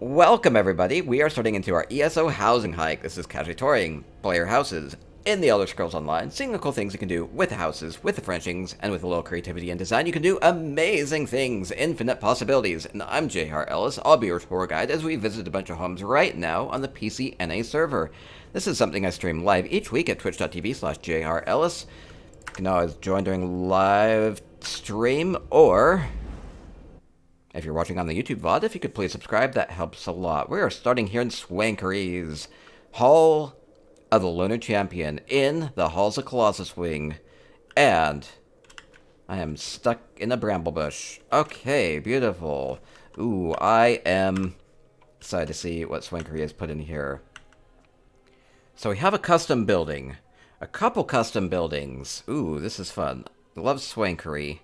Welcome everybody, we are starting into our ESO housing hike. This is casually touring player houses in the Elder Scrolls Online, seeing the cool things you can do with the houses, with the furnishings, and with a little creativity and design. You can do amazing things, infinite possibilities. And I'm JR Ellis, I'll be your tour guide as we visit a bunch of homes right now on the PC NA server. This is something I stream live each week at twitch.tv/JREllis. You can always join during live stream, or if you're watching on the YouTube VOD, if you could please subscribe, that helps a lot. We are starting here in Swankery's Hall of the Lunar Champion in the Halls of Colossus Wing. And I am stuck in a bramble bush. Okay, beautiful. Ooh, I am excited to see what Swankery has put in here. So we have a custom building. A couple custom buildings. Ooh, this is fun. Love Swankery.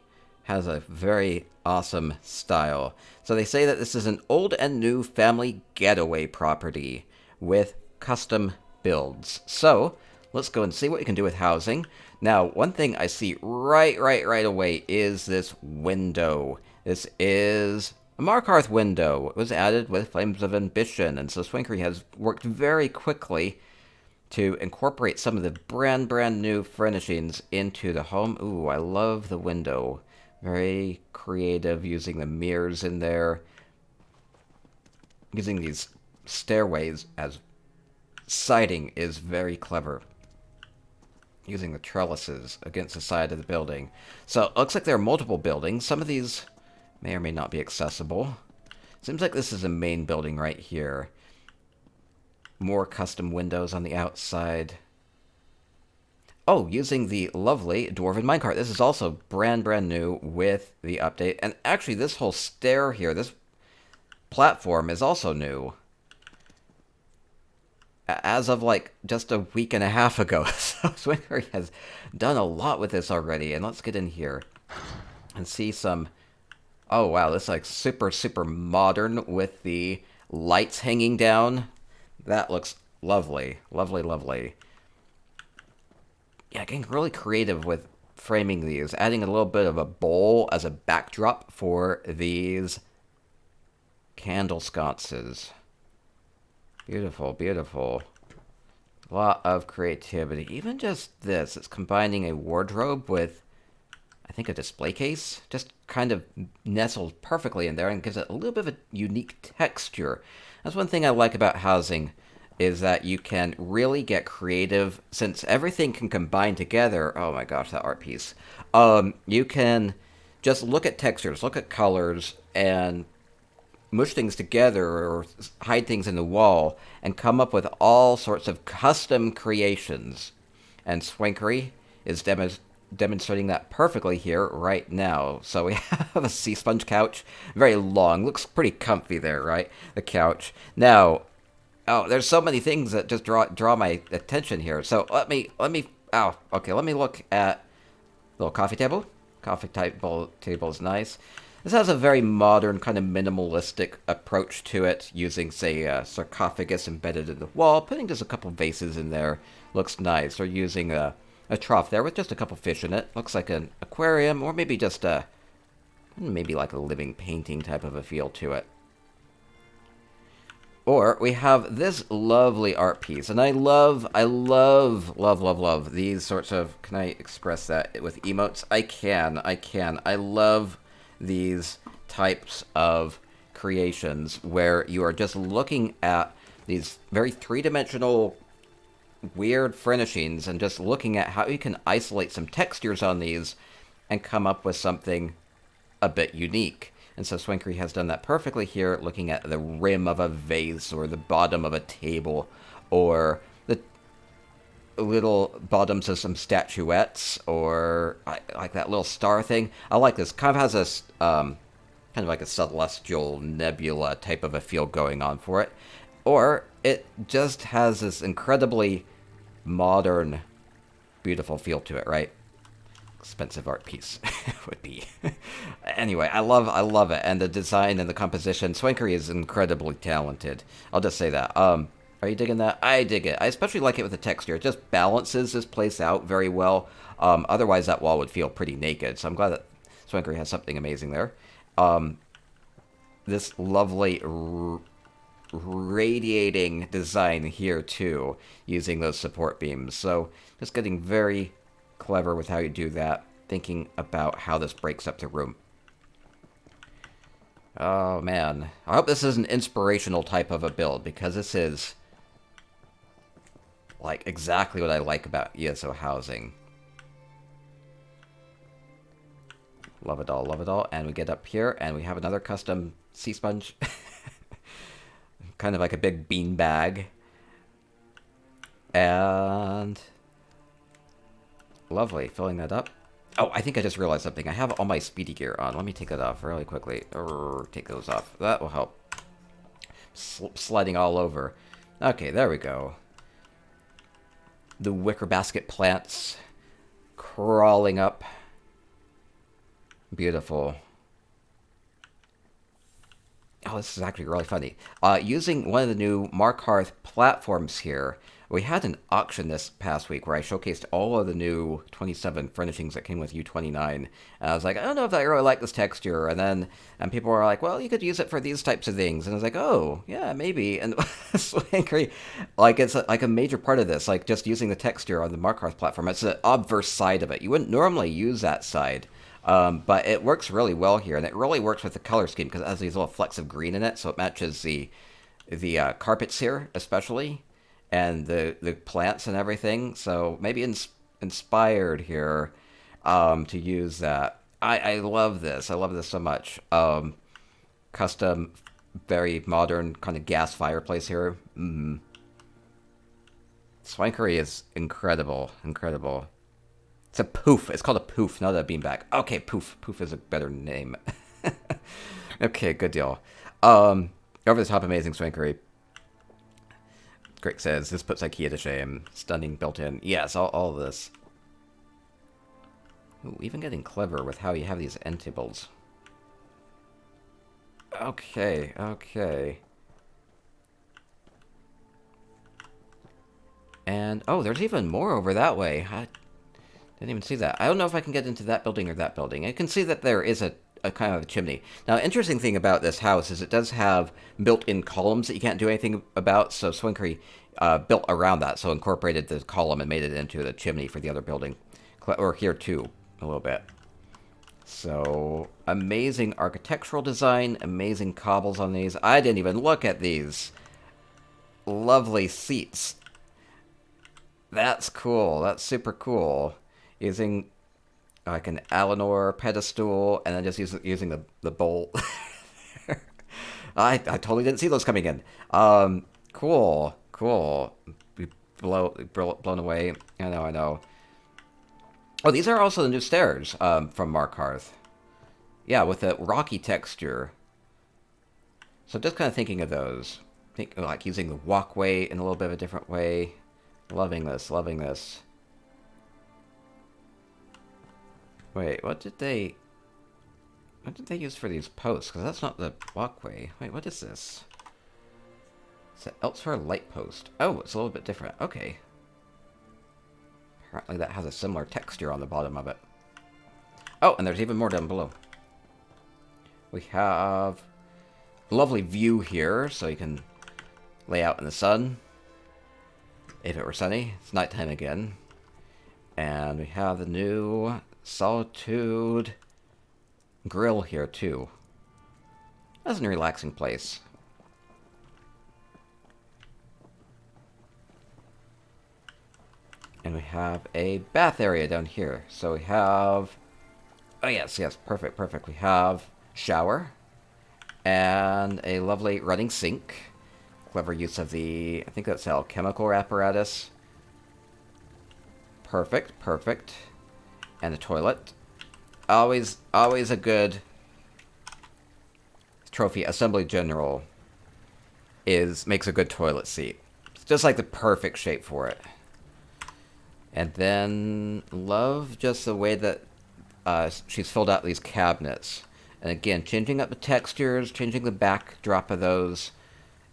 Has a very awesome style. So they say that this is an old and new family getaway property with custom builds. So let's go and see what you can do with housing. Now, one thing I see right away is this window. This is a Markarth window. It was added with Flames of Ambition, and so Swankery has worked very quickly to incorporate some of the brand new furnishings into the home. Ooh, I love the window. Very creative, using the mirrors in there. Using these stairways as siding is very clever. Using the trellises against the side of the building. So it looks like there are multiple buildings. Some of these may or may not be accessible. Seems like this is a main building right here. More custom windows on the outside. Oh, using the lovely Dwarven minecart. This is also brand new with the update. And actually, this whole stair here, this platform is also new. As of, like, just a week and a half ago. So Swankery has done a lot with this already. And let's get in here and see some... Oh, wow, this is, like, super modern with the lights hanging down. That looks lovely. Lovely. Yeah, getting really creative with framing these, adding a little bit of a bowl as a backdrop for these candle sconces. Beautiful. A lot of creativity. Even just this, it's combining a wardrobe with, I think, a display case. Just kind of nestles perfectly in there and gives it a little bit of a unique texture. That's one thing I like about housing, is that you can really get creative, since everything can combine together. Oh my gosh, that art piece. You can just look at textures, look at colors, and mush things together or hide things in the wall and come up with all sorts of custom creations. And Swankery is demonstrating that perfectly here right now. So we have a sea sponge couch, very long, looks pretty comfy there, right? The couch. Now, oh, there's so many things that just draw my attention here. So let me look at the little coffee table. Table is nice. This has a very modern, kind of minimalistic approach to it, using, say, a sarcophagus embedded in the wall, putting just a couple vases in there. Looks nice. Or using a trough there with just a couple fish in it. Looks like an aquarium, or maybe just maybe like a living painting type of a feel to it. Or we have this lovely art piece, and I love these sorts of, can I express that with emotes? I can. I love these types of creations where you are just looking at these very three-dimensional weird furnishings and just looking at how you can isolate some textures on these and come up with something a bit unique. And so Swankery has done that perfectly here, looking at the rim of a vase or the bottom of a table or the little bottoms of some statuettes, or like that little star thing. I like this. Kind of has this kind of like a celestial nebula type of a feel going on for it. Or it just has this incredibly modern, beautiful feel to it, right? Expensive art piece would be. Anyway, I love it, and the design and the composition. Swankery is incredibly talented. I'll just say that. Are you digging that? I dig it. I especially like it with the texture. It just balances this place out very well. Otherwise, that wall would feel pretty naked. So I'm glad that Swankery has something amazing there. This lovely radiating design here too, using those support beams. So just getting very clever with how you do that, thinking about how this breaks up the room. Oh man, I hope this is an inspirational type of a build, because this is like exactly what I like about ESO housing. Love it all, love it all. And we get up here and we have another custom sea sponge. Kind of like a big bean bag. And lovely, filling that up. Oh, I think I just realized something. I have all my speedy gear on. Let me take that off really quickly. Take those off. That will help. Sliding all over. Okay, there we go. The wicker basket plants crawling up. Beautiful. Oh, this is actually really funny. Using one of the new Markarth platforms here, we had an auction this past week where I showcased all of the new 27 furnishings that came with U29. And I was like, I don't know if I really like this texture. And people were like, well, you could use it for these types of things. And I was like, oh, yeah, maybe. And Swankery, like, it's like a major part of this, like just using the texture on the Markarth platform. It's the obverse side of it. You wouldn't normally use that side. But it works really well here, and it really works with the color scheme because it has these little flecks of green in it, so it matches the carpets here, especially, and the plants and everything. So maybe inspired here to use that. I love this. I love this so much. Custom, very modern kind of gas fireplace here. Swankery is incredible, incredible. It's a poof. It's called a poof, not a beanbag. Okay, poof. Poof is a better name. Okay, good deal. Over the top, amazing Swankery. Greg says, this puts IKEA to shame. Stunning built-in. Yes, all of this. Ooh, even getting clever with how you have these end tables. Okay, okay. And, oh, there's even more over that way. Didn't even see that. I don't know if I can get into that building or that building. I can see that there is a kind of a chimney. Now, interesting thing about this house is it does have built-in columns that you can't do anything about, so Swankery built around that, so incorporated the column and made it into the chimney for the other building. Or here, too, a little bit. So, amazing architectural design, amazing cobbles on these. I didn't even look at these. Lovely seats. That's cool. That's super cool. Using like an Alinor pedestal, and then just using the bowl. I totally didn't see those coming in. Cool, cool. Blown away. I know. Oh, these are also the new stairs from Markarth. Yeah, with a rocky texture. So just kind of thinking of those. Like using the walkway in a little bit of a different way. Loving this, loving this. Wait, what did they use for these posts? Because that's not the walkway. Wait, what is this? It's an Elsewhere light post. Oh, it's a little bit different. Okay. Apparently that has a similar texture on the bottom of it. Oh, and there's even more down below. We have a lovely view here, so you can lay out in the sun. If it were sunny. It's nighttime again. And we have the new Solitude grill here, too. That's a relaxing place. And we have a bath area down here. So we have... Oh, yes, perfect. We have shower. And a lovely running sink. Clever use of the... I think that's alchemical apparatus. Perfect. And a toilet. Always a good trophy. Assembly General makes a good toilet seat. It's just like the perfect shape for it. And then love just the way that she's filled out these cabinets. And again, changing up the textures, changing the backdrop of those,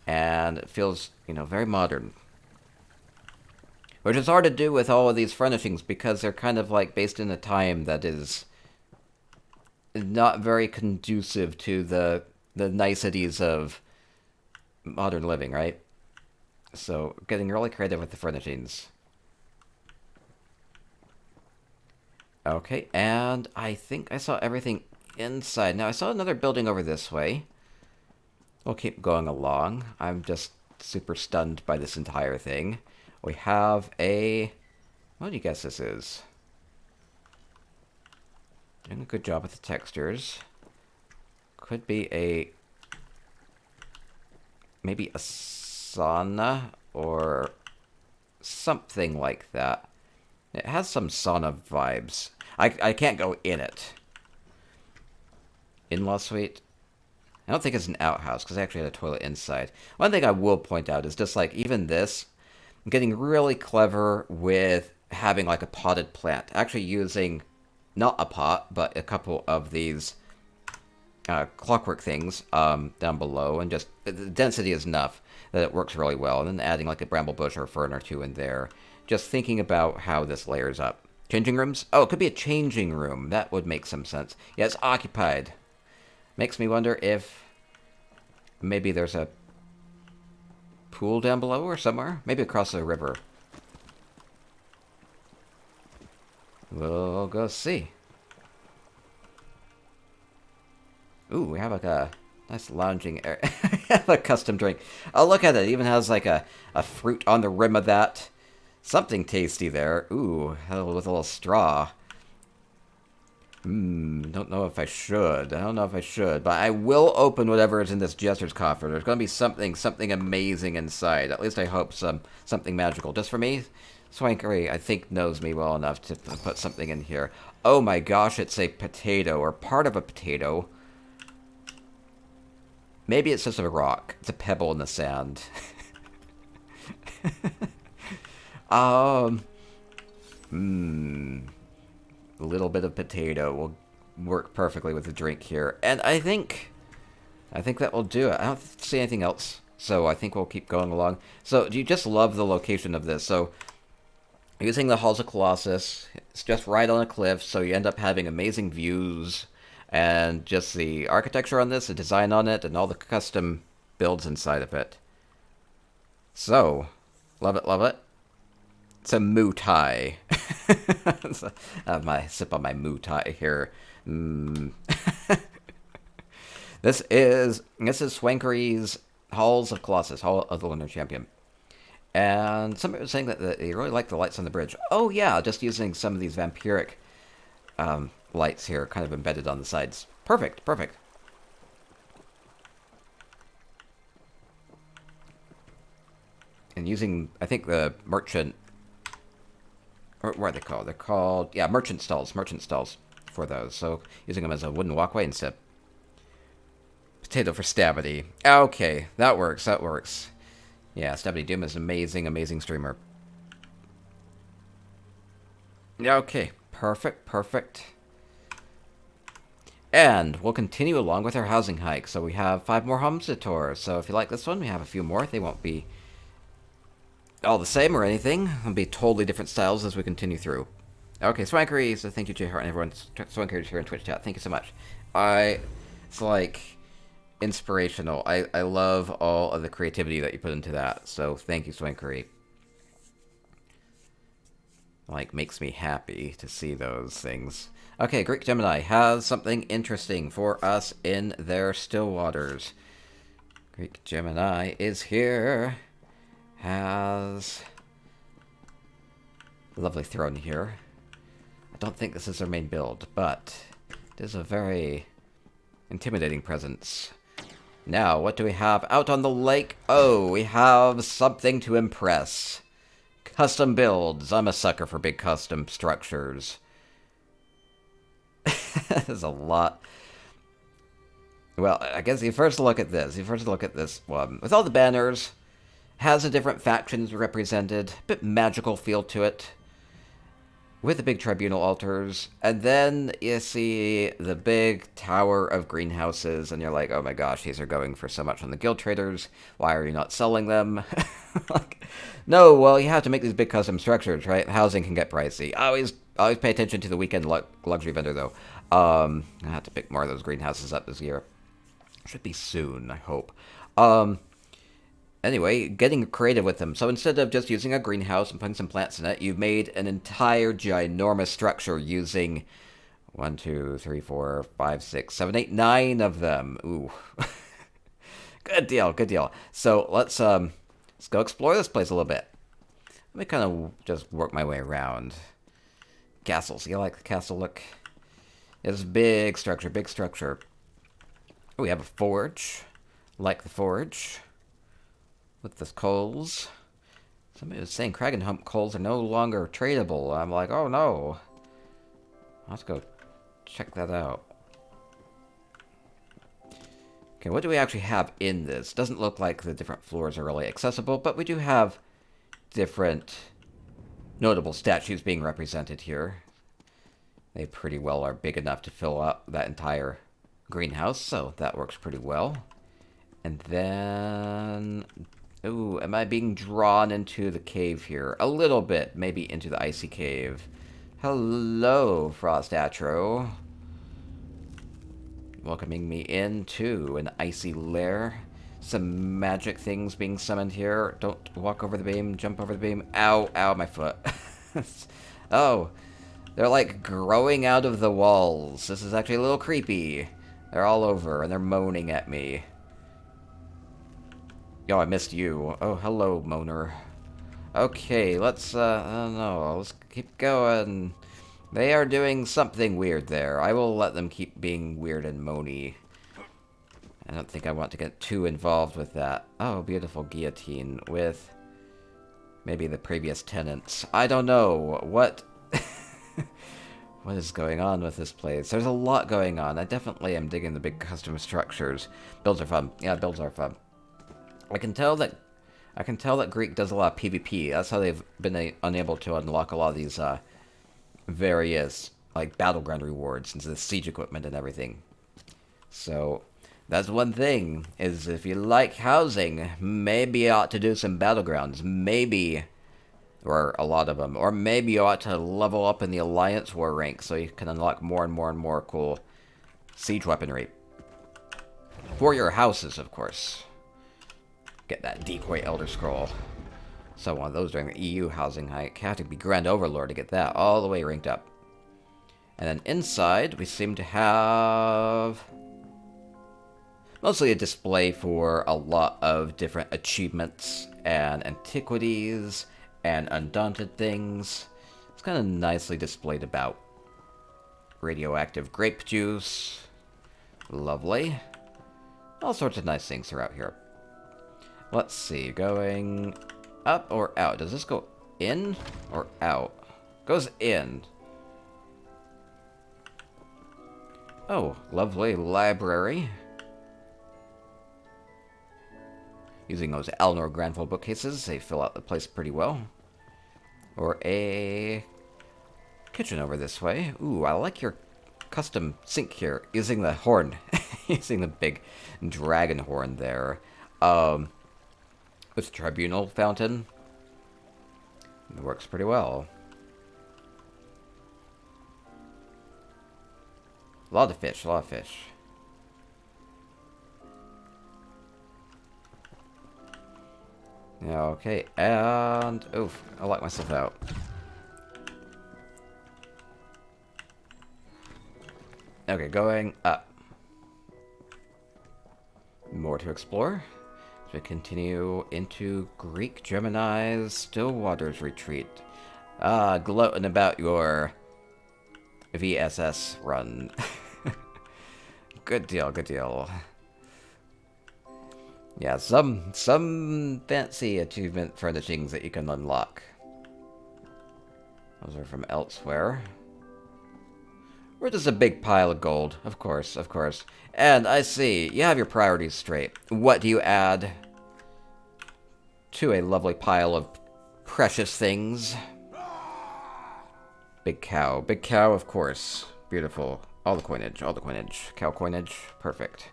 and it feels, very modern. Which is hard to do with all of these furnishings because they're kind of like based in a time that is not very conducive to the niceties of modern living, right? So getting really creative with the furnishings. Okay, and I think I saw everything inside. Now I saw another building over this way. We'll keep going along. I'm just super stunned by this entire thing. We have a... What do you guess this is? Doing a good job with the textures. Could be a... Maybe a sauna or something like that. It has some sauna vibes. I can't go in it. In-law suite? I don't think it's an outhouse, because I actually had a toilet inside. One thing I will point out is just, like, even this, I'm getting really clever with having, like, a potted plant. Actually using, not a pot, but a couple of these clockwork things down below, and just, the density is enough that it works really well. And then adding, like, a bramble bush or a fern or two in there. Just thinking about how this layers up. Changing rooms? Oh, it could be a changing room. That would make some sense. Yeah, it's occupied. Makes me wonder if maybe there's a pool down below or somewhere. Maybe across the river. We'll go see. Ooh, we have like a nice lounging area. We have a custom drink. Oh, look at it. It even has like a fruit on the rim of that. Something tasty there. Ooh, with a little straw. Don't know if I should. I don't know if I should, but I will open whatever is in this jester's coffer. There's going to be something amazing inside. At least I hope something magical. Just for me, Swankery, I think, knows me well enough to put something in here. Oh my gosh, it's a potato, or part of a potato. Maybe it's just a rock. It's a pebble in the sand. A little bit of potato will work perfectly with the drink here. And I think that will do it. I don't see anything else, so I think we'll keep going along. So, do you just love the location of this? So, using the Halls of Colossus, it's just right on a cliff, so you end up having amazing views. And just the architecture on this, the design on it, and all the custom builds inside of it. So, love it, love it. It's a moo tai. I have my sip on my moo tai here. This is Swankery's Halls of Colossus, Hall of the Lunar Champion. And somebody was saying that they really like the lights on the bridge. Oh yeah, just using some of these vampiric lights here, kind of embedded on the sides. Perfect, perfect. And using, I think, the merchant... Or what are they called? They're called, yeah, merchant stalls for those. So using them as a wooden walkway instead. Potato for Stabity. Okay, that works, that works. Yeah, Stabity Doom is an amazing, amazing streamer. Okay, perfect, perfect. And we'll continue along with our housing hike. So we have 5 more homes to tour. So if you like this one, we have a few more. They won't be all the same or anything. They'll be totally different styles as we continue through. Okay, Swankery, so thank you, J Hart, and everyone. Swankery's here in Twitch chat. Thank you so much. It's like inspirational. I love all of the creativity that you put into that. So thank you, Swankery. Like, makes me happy to see those things. Okay, Greek Gemini has something interesting for us in their still waters. Greek Gemini is here. Has a lovely throne here. I don't think this is their main build, but it is a very intimidating presence. Now, what do we have out on the lake? Oh, we have something to impress. Custom builds. I'm a sucker for big custom structures. There's a lot. Well, I guess you first look at this. You first look at this one. With all the banners, has the different factions represented. A bit magical feel to it. With the big tribunal altars. And then you see the big tower of greenhouses. And you're like, oh my gosh, these are going for so much on the guild traders. Why are you not selling them? Like, no, well, you have to make these big custom structures, right? Housing can get pricey. Always pay attention to the weekend luxury vendor, though. I have to pick more of those greenhouses up this year. Should be soon, I hope. Anyway, getting creative with them. So instead of just using a greenhouse and putting some plants in it, you've made an entire ginormous structure using 1, 2, 3, 4, 5, 6, 7, 8, 9 of them. Ooh. Good deal, good deal. So let's go explore this place a little bit. Let me kind of just work my way around. Castles. You like the castle look? It's big structure, big structure. Oh, we have a forge. Like the forge. With the coals. Somebody was saying Kragenhump coals are no longer tradable. I'm like, oh no. Let's go check that out. Okay, what do we actually have in this? Doesn't look like the different floors are really accessible, but we do have different notable statues being represented here. They pretty well are big enough to fill up that entire greenhouse, so that works pretty well. And then... ooh, am I being drawn into the cave here? A little bit, maybe into the icy cave. Hello, Frost Atro. Welcoming me into an icy lair. Some magic things being summoned here. Don't walk over the beam, jump over the beam. Ow, ow, my foot. Oh, they're like growing out of the walls. This is actually a little creepy. They're all over and they're moaning at me. Yo, I missed you. Oh, hello, moaner. Okay, let's, I don't know, let's keep going. They are doing something weird there. I will let them keep being weird and moany. I don't think I want to get too involved with that. Oh, beautiful guillotine with maybe the previous tenants. I don't know. What... what is going on with this place? There's a lot going on. I definitely am digging the big custom structures. Builds are fun. Yeah, builds are fun. I can tell that Greek does a lot of PvP. That's how they've been unable to unlock a lot of these various like battleground rewards into the siege equipment and everything. So that's one thing, is if you like housing, maybe you ought to do some battlegrounds. Maybe, or a lot of them. Or maybe you ought to level up in the Alliance War rank so you can unlock more and more and more cool siege weaponry. For your houses, of course. Get that decoy Elder Scroll. So one of those during the EU housing hike. Have to be Grand Overlord to get that all the way ranked up. And then inside, we seem to have... mostly a display for a lot of different achievements and antiquities and undaunted things. It's kind of nicely displayed about. Radioactive grape juice. Lovely. All sorts of nice things are out here. Let's see, going up or out? Does this go in or out? Goes in. Oh, lovely library. Using those Alnor Granville bookcases, they fill out the place pretty well. Or a kitchen over this way. Ooh, I like your custom sink here. Using the horn. Using the big dragon horn there. With tribunal fountain. It works pretty well. A lot of fish, a lot of fish. Okay, and... oof, I locked myself out. Okay, going up. More to explore. As we continue into Greek Gemini's Still Waters Retreat. Gloating about your VSS run. Good deal, good deal. Yeah, some fancy achievement furnishings that you can unlock. Those are from elsewhere. We're just a big pile of gold, of course, of course. And I see, you have your priorities straight. What do you add to a lovely pile of precious things? Big cow, of course. Beautiful. All the coinage, all the coinage. Cow coinage, perfect.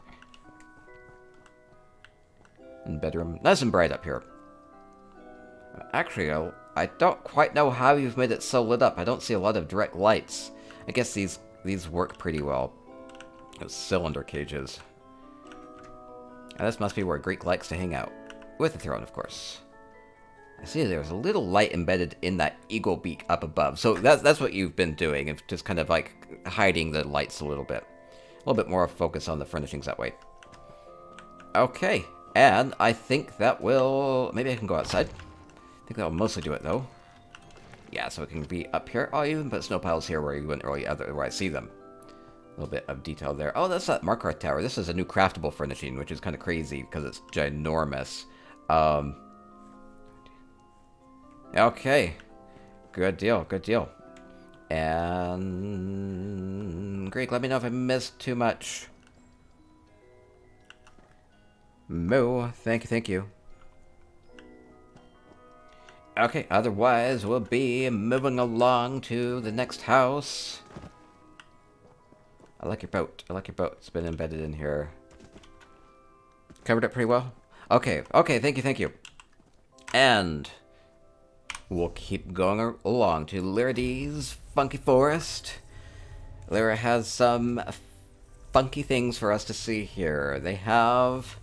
And bedroom, nice and bright up here. Actually, I don't quite know how you've made it so lit up. I don't see a lot of direct lights. I guess these work pretty well. Those cylinder cages. And this must be where Greek likes to hang out. With a throne, of course. I see there's a little light embedded in that eagle beak up above. So that's what you've been doing. It's just kind of like hiding the lights a little bit. A little bit more focus on the furnishings that way. Okay. And I think that will... Maybe I can go outside. I think that will mostly do it, though. Yeah, so it can be up here. Oh, you even put snow piles here where you wouldn't really otherwise see them. A little bit of detail there. Oh, that's that marker tower. This is a new craftable furnishing, which is kind of crazy because it's ginormous. Okay. Good deal, good deal. And... Greek, let me know if I missed too much. Moo, thank you, thank you. Okay, otherwise we'll be moving along to the next house. I like your boat. I like your boat. It's been embedded in here. Covered it pretty well? Okay, okay, thank you, thank you. And... we'll keep going along to Lyride's Funky Forest. Lyra has some funky things for us to see here. They have...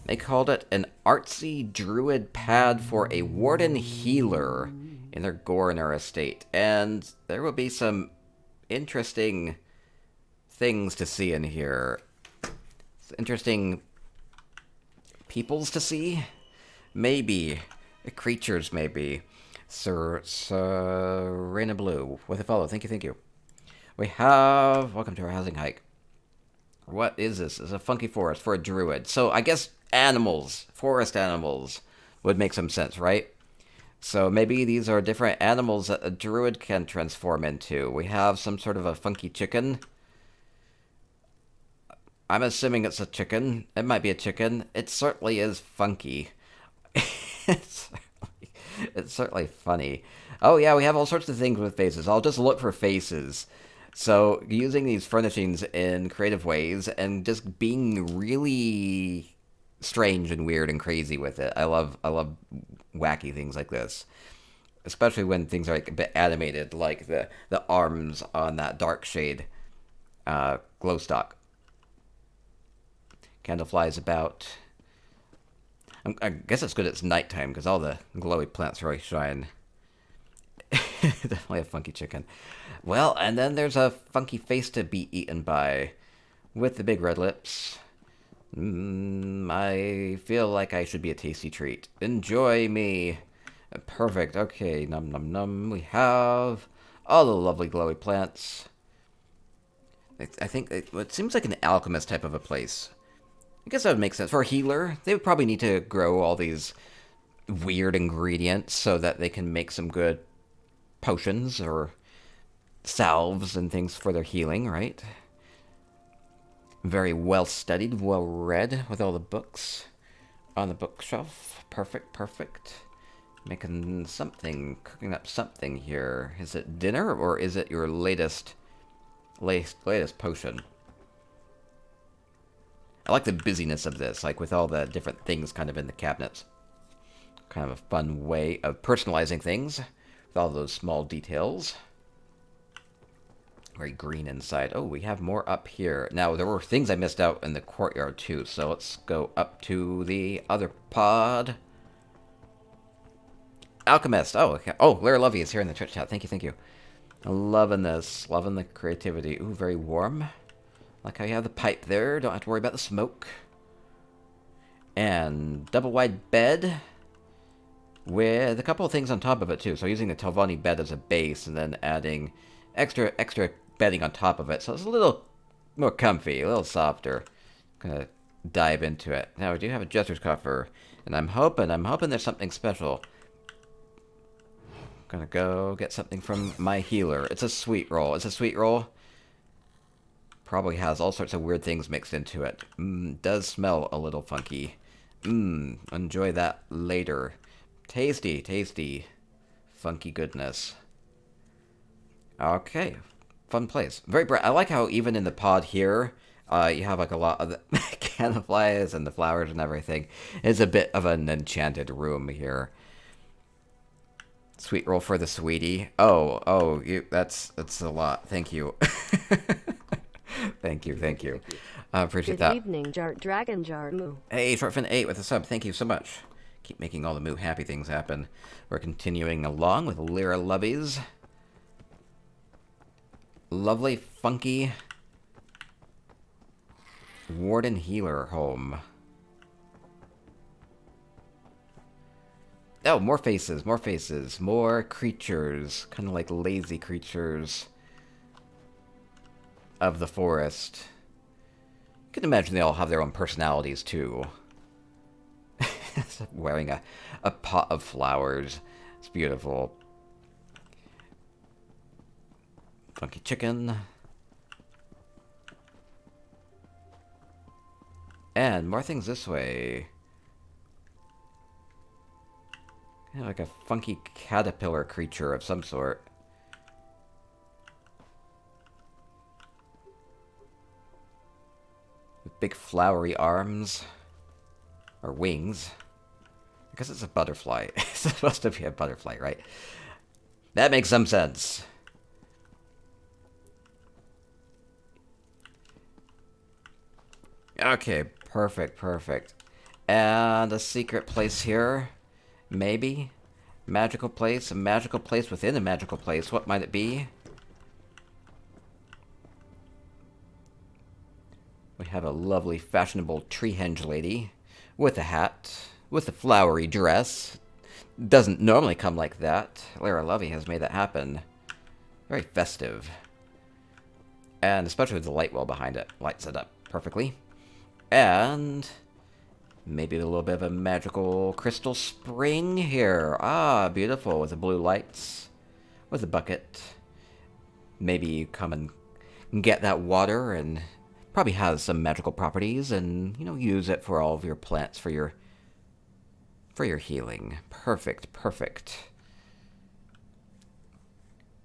They called it an artsy druid pad for a warden healer in their Gorner estate. And there will be some interesting things to see in here. Interesting peoples to see? Maybe. Creatures, maybe. Serena Blue with a follow. Thank you, thank you. We have... Welcome to our housing hike. What is this? It's a funky forest for a druid. So I guess animals, forest animals, would make some sense, right? So maybe these are different animals that a druid can transform into. We have some sort of a funky chicken. I'm assuming it's a chicken. It might be a chicken. It certainly is funky. It's certainly funny. Oh yeah, we have all sorts of things with faces. I'll just look for faces. So using these furnishings in creative ways and just being really strange and weird and crazy with it. I love wacky things like this. Especially when things are like a bit animated, like the arms on that dark shade glow stock. Candle flies about. I guess it's good it's nighttime because all the glowy plants really shine. Definitely a funky chicken. Well, and then there's a funky face to be eaten by with the big red lips. I feel like I should be a tasty treat. Enjoy me. Perfect. Okay, num num num. We have all the lovely glowy plants. I think it seems like an alchemist type of a place. I guess that would make sense. For a healer, they would probably need to grow all these weird ingredients so that they can make some good potions or salves and things for their healing, right? Very well studied, well read with all the books on the bookshelf. Perfect, perfect. Making something, cooking up something here. Is it dinner or is it your latest potion? I like the busyness of this, like with all the different things kind of in the cabinets. Kind of a fun way of personalizing things with all those small details. Very green inside. Oh, we have more up here. Now, there were things I missed out in the courtyard too, so let's go up to the other pod. Alchemist. Oh, okay. Oh, Lara Lovey is here in the Twitch chat. Thank you, thank you. Loving this. Loving the creativity. Ooh, very warm. Like how you have the pipe there. Don't have to worry about the smoke. And double wide bed with a couple of things on top of it too. So using the Telvanni bed as a base and then adding extra bedding on top of it. So it's a little more comfy, a little softer. Gonna dive into it. Now we do have a Jester's coffer. And I'm hoping there's something special. Gonna go get something from my healer. It's a sweet roll. It's a sweet roll. Probably has all sorts of weird things mixed into it. Does smell a little funky. Enjoy that later. Tasty, tasty. Funky goodness. Okay. Fun place. Very bright. I like how even in the pod here, you have like a lot of the canaflies and the flowers and everything. It's a bit of an enchanted room here. Sweet roll for the sweetie. That's a lot. Thank you. Thank you. I appreciate Good that. evening, Dragon Jar Moo. Hey, Shortfin8 with a sub. Thank you so much. Keep making all the Moo happy things happen. We're continuing along with Lyra Loveys. Lovely, funky Warden Healer home. Oh, more faces, more faces, more creatures. Kind of like lazy creatures of the forest. You can imagine they all have their own personalities, too. Wearing a pot of flowers. It's beautiful. Funky chicken. And more things this way. Kind of like a funky caterpillar creature of some sort. With big flowery arms. Or wings. I guess it's a butterfly. It's supposed to be a butterfly, right? That makes some sense. Okay, perfect, perfect. And a secret place here. Maybe. Magical place. A magical place within a magical place. What might it be? We have a lovely, fashionable tree-henge lady. With a hat. With a flowery dress. Doesn't normally come like that. Lyra Lovey has made that happen. Very festive. And especially with the light well behind it. Lights it up perfectly. And maybe a little bit of a magical crystal spring here. Ah, beautiful. With the blue lights. With a bucket. Maybe you come and get that water and probably has some magical properties and, you know, use it for all of your plants for your healing. Perfect, perfect.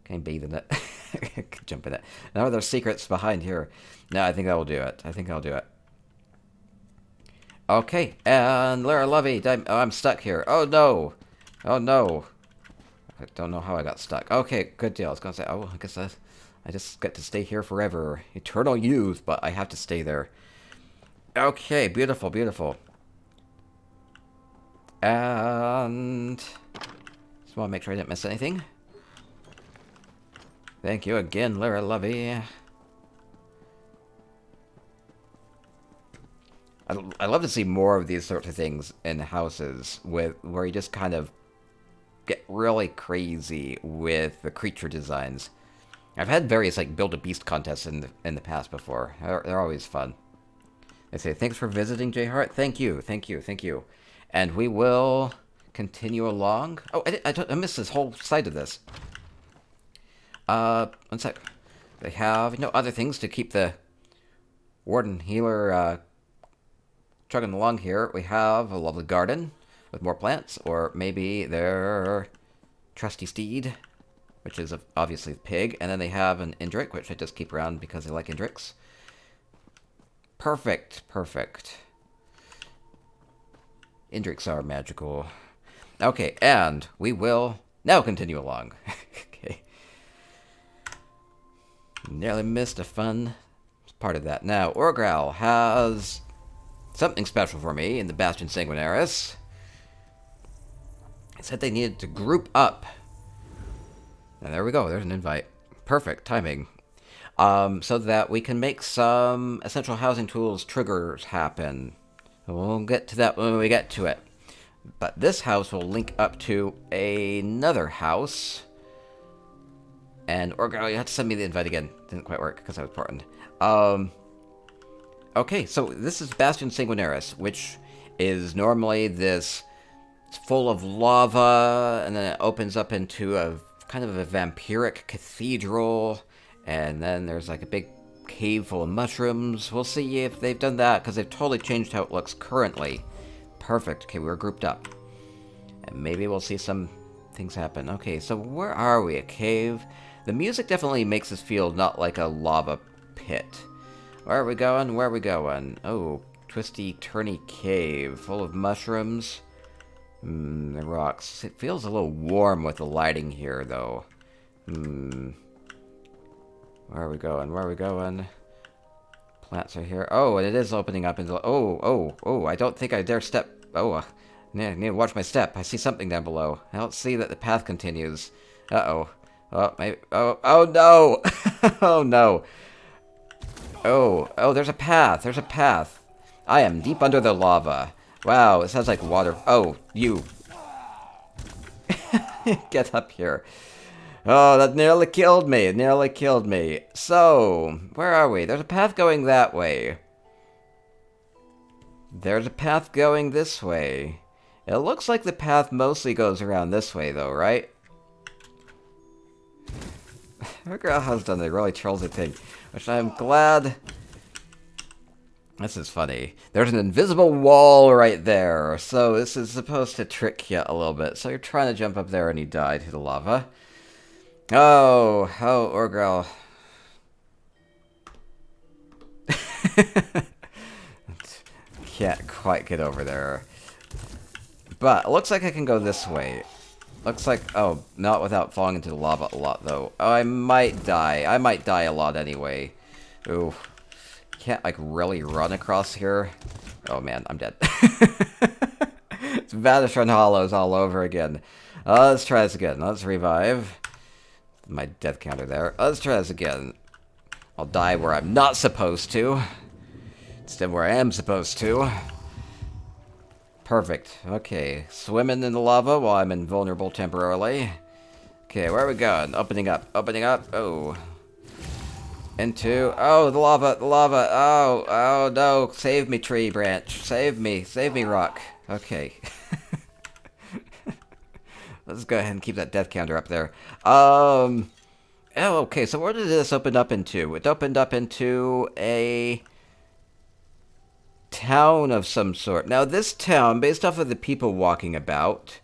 Can I bathe in it? Jump in it. Now there's secrets behind here. No, I think that will do it. I think I'll do it. Okay, and Lyra Lovey, I'm stuck here. Oh no! Oh no! I don't know how I got stuck. Okay, good deal. I was gonna say, oh, I guess I just get to stay here forever. Eternal youth, but I have to stay there. Okay, beautiful, beautiful. And just want to make sure I didn't miss anything. Thank you again, Lyra Lovey. I love to see more of these sorts of things in houses where you just kind of get really crazy with the creature designs. I've had various like build a beast contests in the past before. They're always fun. They say thanks for visiting, J Hart. Thank you, thank you, thank you. And we will continue along. Oh, I missed this whole side of this. One sec. They have, you know, other things to keep the Warden Healer chugging along here. We have a lovely garden with more plants, or maybe their trusty steed, which is obviously the pig, and then they have an Indrik, which I just keep around because I like Indriks. Perfect, perfect. Indriks are magical. Okay, and we will now continue along. Okay. Nearly missed a fun part of that. Now, Orgrowl has something special for me in the Bastion Sanguinaris. It said they needed to group up. And there we go, there's an invite. Perfect timing. So that we can make some essential housing tools triggers happen. We'll get to that when we get to it. But this house will link up to another house. And Orgrowl, you have to send me the invite again. Didn't quite work because I was important. Okay, so this is Bastion Sanguinaris, which is normally this, it's full of lava, and then it opens up into a kind of a vampiric cathedral, and then there's like a big cave full of mushrooms. We'll see if they've done that, because they've totally changed how it looks currently. Perfect. Okay, we're grouped up. And maybe we'll see some things happen. Okay, so where are we? A cave? The music definitely makes us feel not like a lava pit. Where are we going? Where are we going? Oh, twisty, turny cave full of mushrooms. The rocks. It feels a little warm with the lighting here, though. Where are we going? Where are we going? Plants are here. Oh, and it is opening up into... Oh, I don't think I dare step... Oh, I need to watch my step. I see something down below. I don't see that the path continues. Uh-oh. Oh, maybe... Oh, no! Oh, no. Oh, there's a path. There's a path. I am deep under the lava. Wow, it sounds like water. Oh, you. Get up here. Oh, that nearly killed me. It nearly killed me. So, where are we? There's a path going that way. There's a path going this way. It looks like the path mostly goes around this way, though, right? Orgrowl has done a really trolly thing, which I'm glad... This is funny. There's an invisible wall right there, so this is supposed to trick you a little bit. So you're trying to jump up there and you die to the lava. Oh, Orgrowl. Can't quite get over there. But it looks like I can go this way. Looks like... Oh, not without falling into the lava a lot, though. Oh, I might die. I might die a lot anyway. Ooh. Can't, like, really run across here. Oh, man, I'm dead. It's Vanish Run Hollows all over again. Let's try this again. Let's revive. My death counter there. Let's try this again. I'll die where I'm not supposed to. Instead where I am supposed to. Perfect. Okay. Swimming in the lava while I'm invulnerable temporarily. Okay, where are we going? Opening up. Opening up. Oh. Into... Oh, the lava. The lava. Oh, no. Save me, tree branch. Save me. Save me, rock. Okay. Let's go ahead and keep that death counter up there. Oh, okay. So where did this open up into? It opened up into a... town of some sort. Now, this town, based off of the people walking about,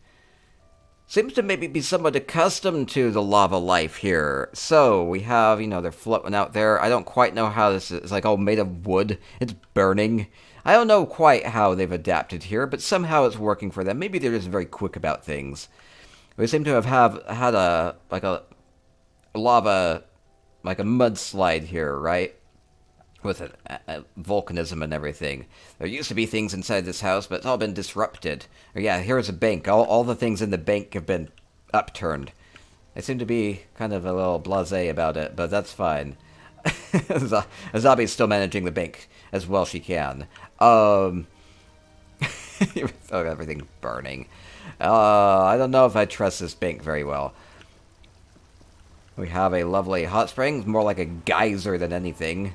seems to maybe be somewhat accustomed to the lava life here. So, we have, you know, they're floating out there. I don't quite know how this is. It's like all made of wood. It's burning. I don't know quite how they've adapted here, but somehow it's working for them. Maybe they're just very quick about things. We seem to have had a lava, like a mudslide here, right? With volcanism and everything. There used to be things inside this house, but it's all been disrupted. Or yeah, here's a bank. All the things in the bank have been upturned. They seem to be kind of a little blasé about it, but that's fine. Azabi's still managing the bank as well she can. Everything's burning. I don't know if I trust this bank very well. We have a lovely hot spring, more like a geyser than anything.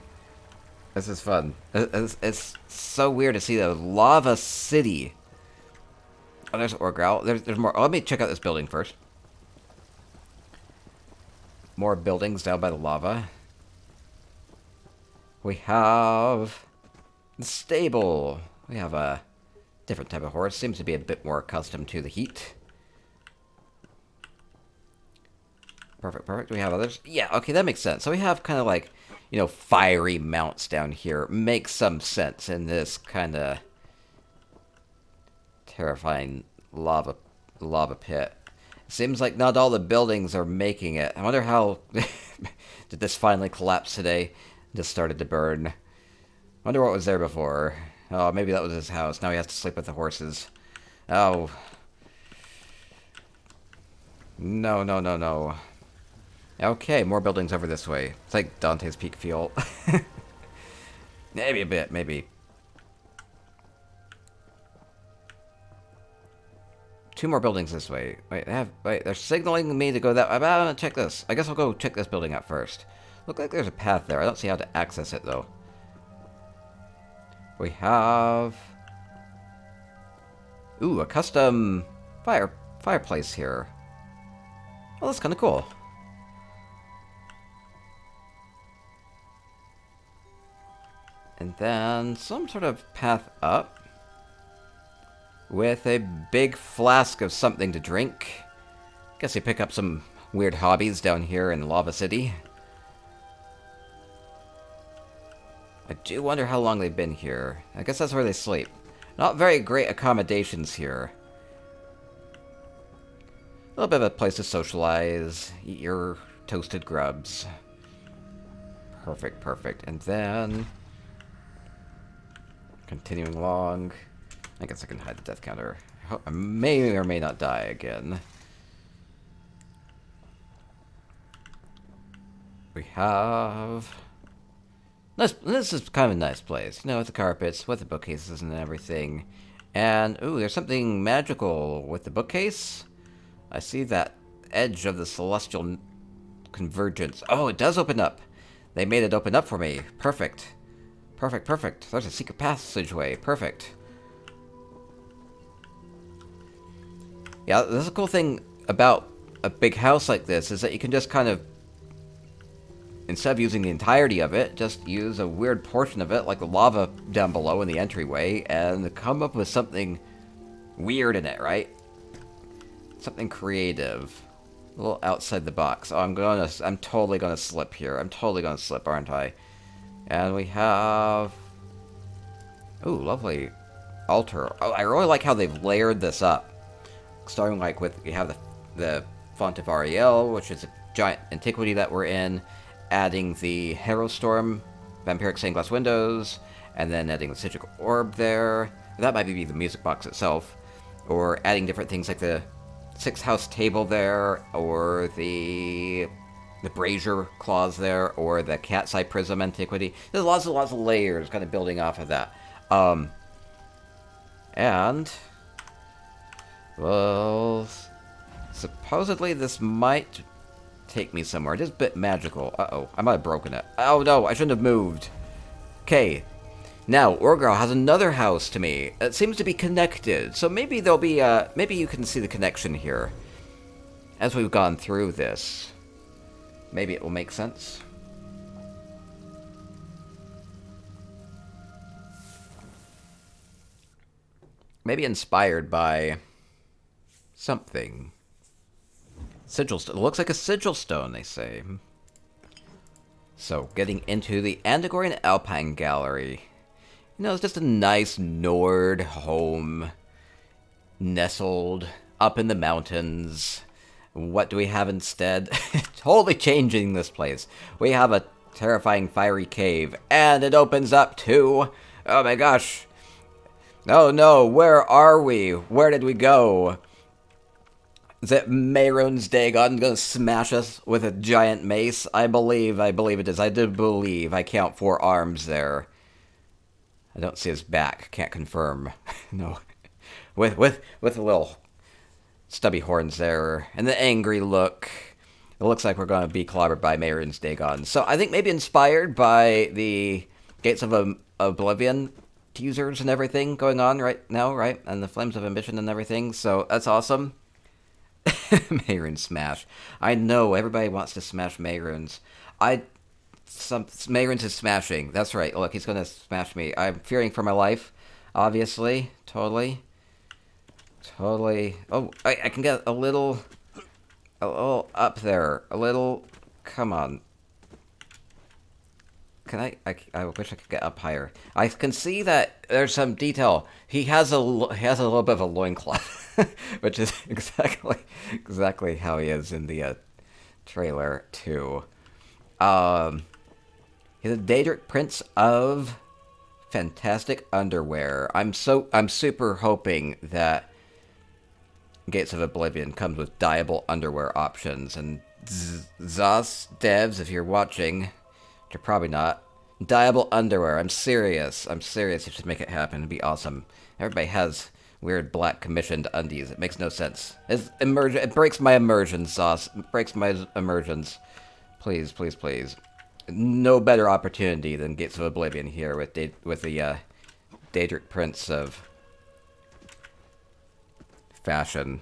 This is fun. It's so weird to see the lava city. Oh, there's Orgrowl. There's more. Oh, let me check out this building first. More buildings down by the lava. We have the stable. We have a different type of horse. Seems to be a bit more accustomed to the heat. Perfect. Do we have others? Yeah, okay, that makes sense. So we have kind of like, you know, fiery mounts down here. Makes some sense in this kind of terrifying lava pit. Seems like not all the buildings are making it. I wonder how... Did this finally collapse today? Just started to burn. Wonder what was there before. Oh, maybe that was his house. Now he has to sleep with the horses. Oh. No. Okay, more buildings over this way. It's like Dante's Peak feel. Maybe a bit, maybe. Two more buildings this way. Wait, they're signaling me to go that way. I'm gonna check this. I guess I'll go check this building out first. Look like there's a path there. I don't see how to access it, though. We have... Ooh, a custom fireplace here. Well, that's kind of cool. And then some sort of path up with a big flask of something to drink. Guess you pick up some weird hobbies down here in Lava City. I do wonder how long they've been here. I guess that's where they sleep. Not very great accommodations here. A little bit of a place to socialize, eat your toasted grubs. Perfect. And then... Continuing along. I guess I can hide the death counter. I may or may not die again. We have... This is kind of a nice place. You know, with the carpets, with the bookcases and everything. And, ooh, there's something magical with the bookcase. I see that edge of the celestial convergence. Oh, it does open up. They made it open up for me. Perfect. Perfect, perfect. There's a secret passageway. Perfect. Yeah, that's a cool thing about a big house like this, is that you can just kind of, instead of using the entirety of it, just use a weird portion of it, like the lava down below in the entryway, and come up with something weird in it, right? Something creative. A little outside the box. Oh, I'm totally gonna slip here. I'm totally gonna slip, aren't I? And we have... Ooh, lovely altar. Oh, I really like how they've layered this up. Starting like with, you have the font of Ariel, which is a giant antiquity that we're in. Adding the Herostorm, vampiric stained glass windows, and then adding the sigil orb there. That might be the music box itself. Or adding different things like the 6th house table there, or the brazier claws there, or the cat's eye prism antiquity. There's lots of layers kind of building off of that. And, well, supposedly this might take me somewhere. It is a bit magical. Uh-oh, I might have broken it. Oh no, I shouldn't have moved. Okay. Now, Orgrowl has another house to me. It seems to be connected, so maybe there'll be, maybe you can see the connection here. As we've gone through this. Maybe it will make sense. Maybe inspired by something. Sigil stone. It looks like a sigil stone, they say. So, getting into the Andagorian Alpine Gallery. You know, it's just a nice Nord home. Nestled up in the mountains. What do we have instead? Totally changing this place. We have a terrifying fiery cave. And it opens up to... Oh my gosh. Oh no, where are we? Where did we go? Is it Mehrunes Dagon gonna smash us with a giant mace? I believe it is. I do believe. I count 4 arms there. I don't see his back. Can't confirm. No. With a little stubby horns there. And the angry look. It looks like we're gonna be clobbered by Mehrunes Dagon. So I think maybe inspired by the Gates of Oblivion teasers and everything going on right now, right? And the Flames of Ambition and everything. So that's awesome. Mehrunes smash. I know, everybody wants to smash Mehrunes. Mehrunes is smashing. That's right. Look, he's gonna smash me. I'm fearing for my life. Obviously. Totally. Oh, I can get a little up there. A little... Come on. Can I wish I could get up higher. I can see that there's some detail. He has a little bit of a loincloth, which is exactly how he is in the trailer too. He's a Daedric Prince of fantastic underwear. I'm super hoping that Gates of Oblivion comes with dyeable underwear options. And Zos devs, if you're watching. You're probably not. Dyeable underwear. I'm serious. You should make it happen. It'd be awesome. Everybody has weird black commissioned undies. It makes no sense. It breaks my immersion, Sauce. It breaks my immersions. Please, please, please. No better opportunity than Gates of Oblivion here with the Daedric Prince of fashion.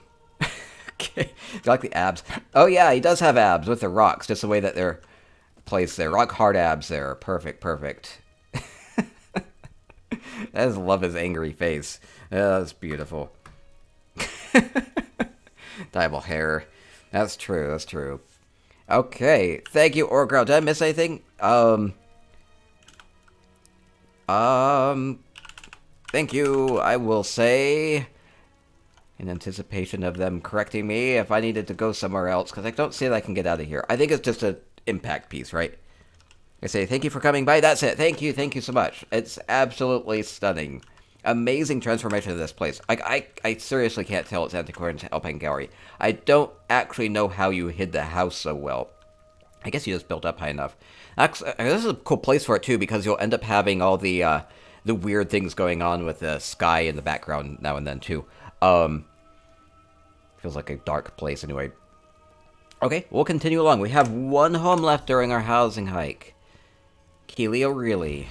Okay. Do you like the abs? Oh yeah, he does have abs with the rocks, just the way that they're placed there. Rock hard abs there. Perfect, perfect. I just love his angry face. Oh, that's beautiful. Dyeable hair. That's true. Okay. Thank you, Orgrowl. Did I miss anything? Thank you, I will say, in anticipation of them correcting me if I needed to go somewhere else, because I don't see that I can get out of here. I think it's just an impact piece, right? I say, thank you for coming by. That's it. Thank you so much. It's absolutely stunning. Amazing transformation of this place. I seriously can't tell it's Antiquarian to Alpine Gallery. I don't actually know how you hid the house so well. I guess you just built up high enough. Actually, this is a cool place for it, too, because you'll end up having all the weird things going on with the sky in the background now and then, too. Feels like a dark place, anyway. Okay, we'll continue along. We have one home left during our housing hike. Kelio, really.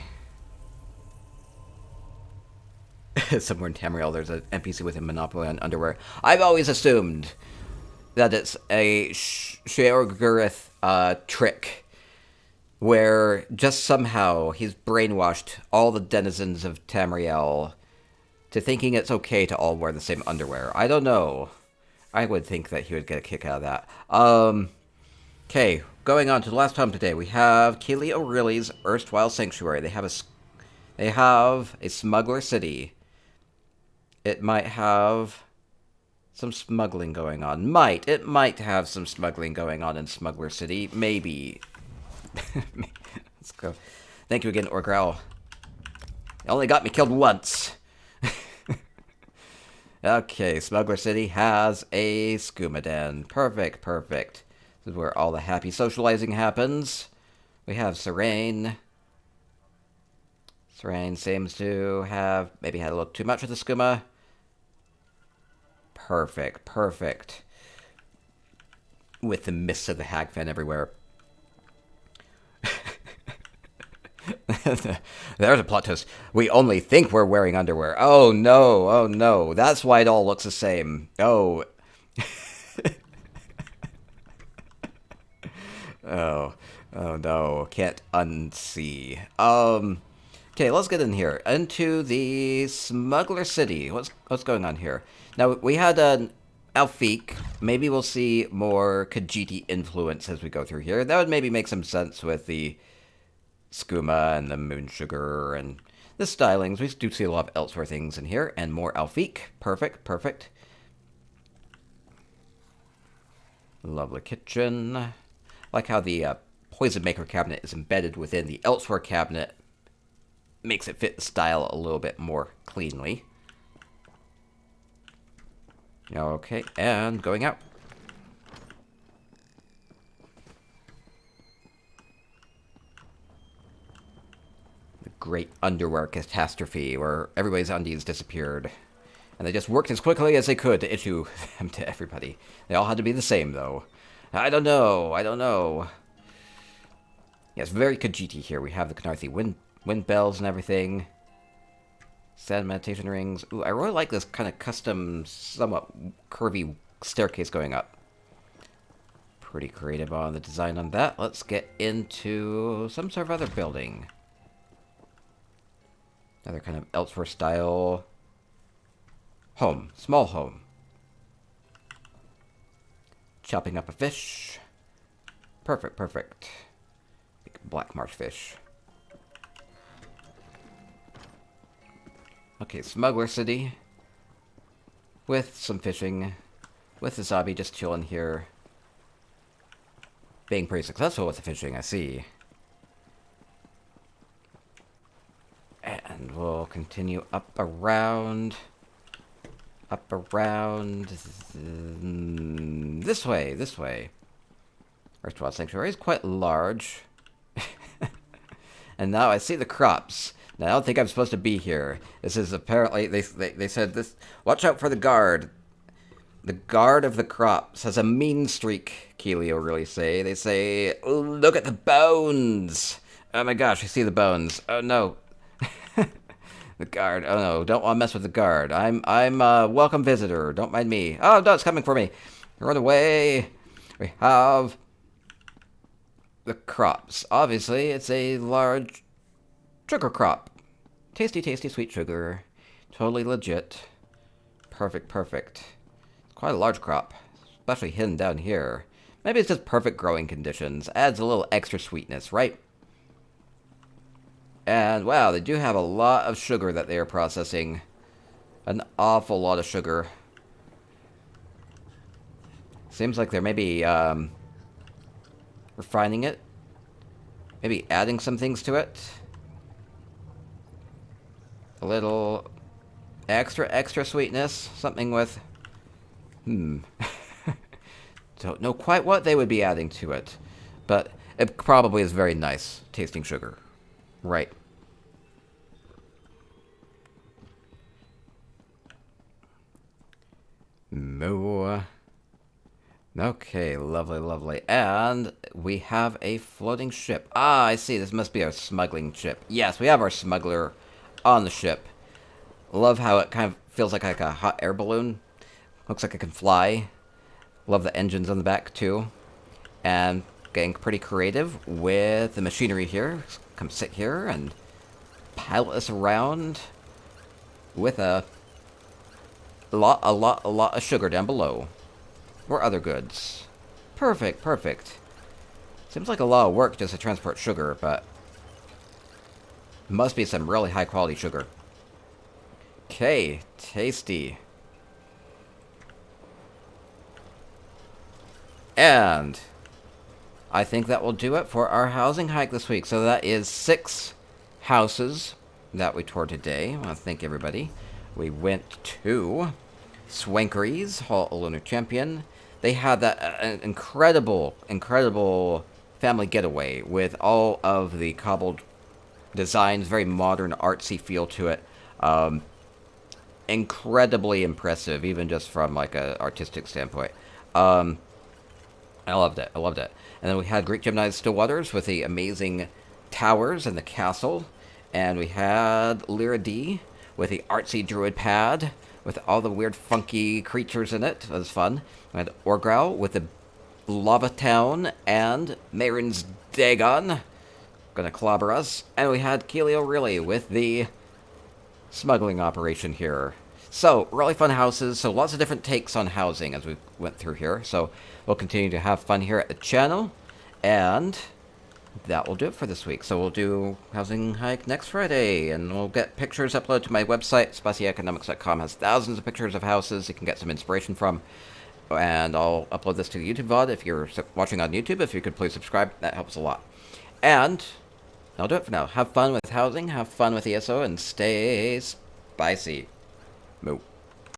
Somewhere in Tamriel, there's an NPC with a monopoly on underwear. I've always assumed that it's a Sheorgurith trick, where just somehow he's brainwashed all the denizens of Tamriel to thinking it's okay to all wear the same underwear. I don't know. I would think that he would get a kick out of that. Okay, going on to the last home today, we have Kelio O'Reilly's erstwhile sanctuary. They have a smuggler city. It might have some smuggling going on. It might have some smuggling going on in Smuggler City. Maybe. Let's go. Thank you again, Orgrowl. You only got me killed once. Okay, Smuggler City has a skooma den. Perfect. This is where all the happy socializing happens. We have Serene. Serene seems to have maybe had a little too much of the skooma. Perfect. With the mists of the Hagfen everywhere. There's a plot twist. We only think we're wearing underwear. Oh no. That's why it all looks the same. Oh. Oh no. Can't unsee. Okay, let's get in here. Into the Smuggler City. What's going on here? Now, we had an Alfiq. Maybe we'll see more Khajiiti influence as we go through here. That would maybe make some sense with the skooma and the moon sugar and the stylings. We do see a lot of Elsewhere things in here, and more Alfiq. Perfect. Lovely kitchen. Like how the Poison Maker cabinet is embedded within the Elsewhere cabinet. Makes it fit the style a little bit more cleanly. Okay, and going out. The great underwear catastrophe, where everybody's undies disappeared. And they just worked as quickly as they could to issue them to everybody. They all had to be the same, though. I don't know. Yes, very Khajiiti here. We have the Knarthi wind bells and everything. Sand meditation rings. Ooh, I really like this kind of custom, somewhat curvy staircase going up. Pretty creative on the design on that. Let's get into some sort of other building. Another kind of Elsewhere style home. Small home. Chopping up a fish. Perfect. Big black marsh fish. Okay, Smuggler City. With some fishing. With the zombie just chilling here. Being pretty successful with the fishing, I see. And we'll continue up around. This way. Erstwhile Sanctuary is quite large. And now I see the crops. Now, I don't think I'm supposed to be here. This is apparently, they said this, watch out for the guard. The guard of the crops has a mean streak, Kelio really say. They say, oh, look at the bones. Oh my gosh, I see the bones. Oh no. The guard, oh no, don't want to mess with the guard. I'm a welcome visitor, don't mind me. Oh no, it's coming for me. Run away. We have the crops. Obviously, it's a large sugar crop. Tasty, sweet sugar. Totally legit. Perfect. It's quite a large crop, especially hidden down here. Maybe it's just perfect growing conditions. Adds a little extra sweetness, right? And wow, they do have a lot of sugar that they are processing. An awful lot of sugar. Seems like they're maybe refining it. maybe adding some things to it. A little extra sweetness. Something with... Don't know quite what they would be adding to it. But it probably is very nice tasting sugar. Right. Moo. Okay, lovely. And we have a floating ship. Ah, I see. This must be our smuggling ship. Yes, we have our smuggler on the ship. Love how it kind of feels like a hot air balloon. Looks like it can fly. Love the engines on the back, too. And getting pretty creative with the machinery here. Come sit here and pilot us around with a lot of sugar down below. Or other goods. Perfect. Seems like a lot of work just to transport sugar, but must be some really high quality sugar. Okay, tasty. And I think that will do it for our housing hike this week. So that is 6 houses that we toured today. I want to thank everybody. We went to Swankery's, Hall of Lunar Champion. They had that incredible family getaway with all of the cobbled designs, very modern, artsy feel to it. Incredibly impressive, even just from like a artistic standpoint. I loved it. And then we had Greek Gemini's Still Waters with the amazing towers and the castle. And we had Lyra D with the artsy druid pad with all the weird funky creatures in it. It was fun. We had Orgrowl with the lava town and Marin's Dagon. Gonna clobber us. And we had Kelio really with the smuggling operation here. So, really fun houses. So, lots of different takes on housing as we went through here. So, we'll continue to have fun here at the channel. And that will do it for this week. So, we'll do Housing Hike next Friday. And we'll get pictures uploaded to my website. SpacieEconomics.com has thousands of pictures of houses you can get some inspiration from. And I'll upload this to the YouTube VOD. If you're watching on YouTube, if you could please subscribe, that helps a lot. And that'll do it for now. Have fun with housing, have fun with ESO, and stay spicy. Moo.